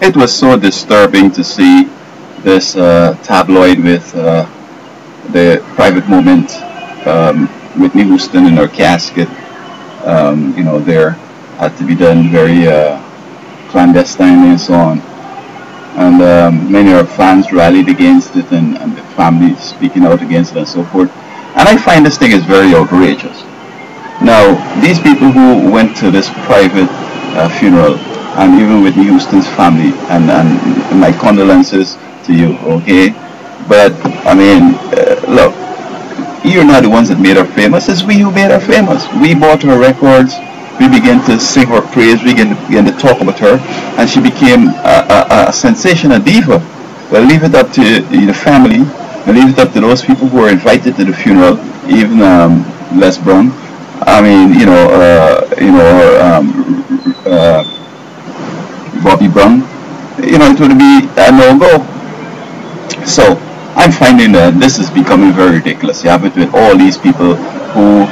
it was so disturbing to see this tabloid with the private moment, Whitney Houston in her casket. There had to be done very clandestinely and so on. And many of our fans rallied against it, and the family speaking out against it and so forth. And I find this thing is very outrageous. Now, these people who went to this private funeral, and even Whitney Houston's family, and my condolences to you, okay? But, I mean, look, you're not the ones that made her famous, it's we who made her famous. We bought her records, we began to sing her praise, we began to talk about her, and she became a sensation, a diva. Well, leave it up to the family, and leave it up to those people who were invited to the funeral, even Les Brown. I mean, Bobby Brown. It would be a no-go. So, I'm finding that this is becoming very ridiculous. You have it with all these people who,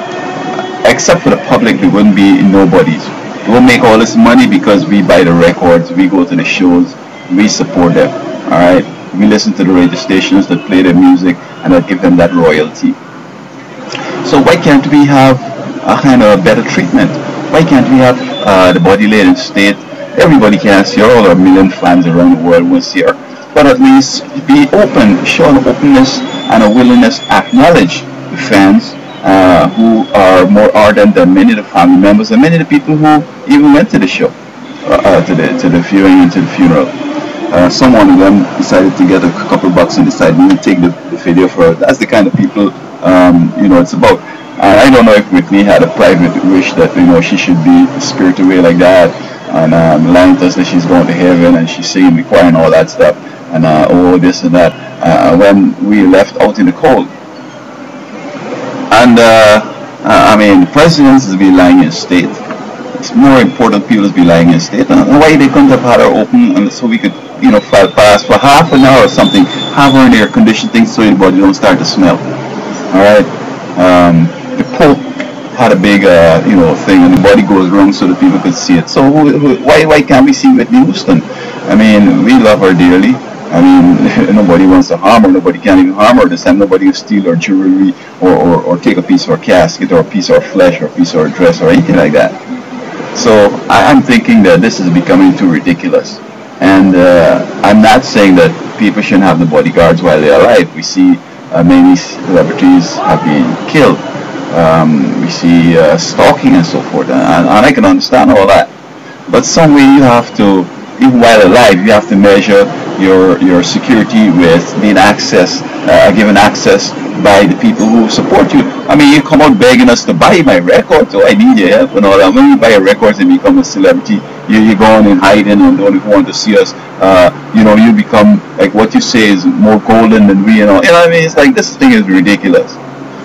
except for the public, they wouldn't be nobodies. We'll make all this money because we buy the records, we go to the shows, we support them. Alright? We listen to the radio stations that play their music and that give them that royalty. So why can't we have a kind of better treatment? Why can't we have the body laid in state? Everybody can see her, all our million fans around the world will see her. But at least be open, show an openness and a willingness to acknowledge the fans who are more ardent than many of the family members and many of the people who even went to the show, to the viewing and to the funeral. Someone of them decided to get a couple bucks and decided to take the video for her. That's the kind of people it's about. And I don't know if Whitney had a private wish that she should be spirited away like that, and lying to us that she's going to heaven and she's singing the choir and all that stuff, and this and that. When we left out in the cold, and I mean, the presidents is be lying in state. It's more important people to be lying in state. And why they couldn't have had her open and so we could file pass for half an hour or something, have her in the air conditioned thing so your body don't start to smell. All right. The Pope had a big, thing, and the body goes wrong so that people could see it. So why can't we see Whitney Houston? I mean, we love her dearly. I mean, nobody wants to harm her. Nobody can even harm her. This time, nobody will steal her jewelry or take a piece of her casket or a piece of her flesh or a piece of her dress or anything like that. So I'm thinking that this is becoming too ridiculous. And I'm not saying that people shouldn't have the bodyguards while they're alive. We see many celebrities have been killed. We see stalking and so forth, and I can understand all that. But some way you have to, even while alive, you have to measure your security with being given access by the people who support you. I mean, you come out begging us to buy my records, so I need your help and all that. When you buy a record and become a celebrity, you go on and hiding and don't even want to see us. You become, like, what you say is more golden than we, You know what I mean? It's like, this thing is ridiculous.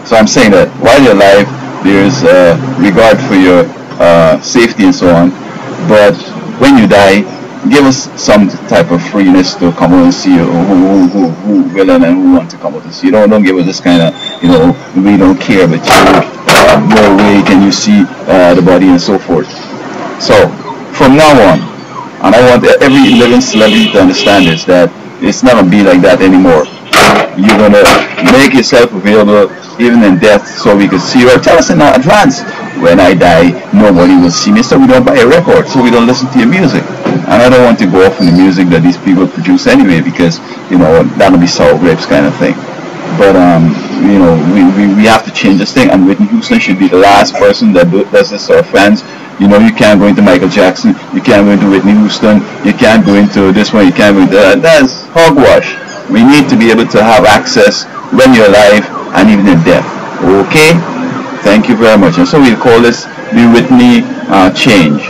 So I'm saying that while you're alive, there's regard for your safety and so on. But when you die, give us some type of freeness to come out and see you, who will and who want to come out to see you. Don't give us this kind of, we don't care about you, no way can you see the body and so forth. So, from now on, and I want every living celebrity to understand this, that it's not going to be like that anymore. You're going to make yourself available even in death so we can see you. Or tell us in advance, when I die, nobody will see me, so we don't buy a record, so we don't listen to your music. And I don't want to go off on the music that these people produce anyway, because, that'll be sour grapes kind of thing. But, we have to change this thing, and Whitney Houston should be the last person that does this to our fans. You can't go into Michael Jackson, you can't go into Whitney Houston, you can't go into this one, you can't go into that. That's hogwash. We need to be able to have access when you're alive and even in death. Okay? Thank you very much. And so we'll call this the Whitney Change.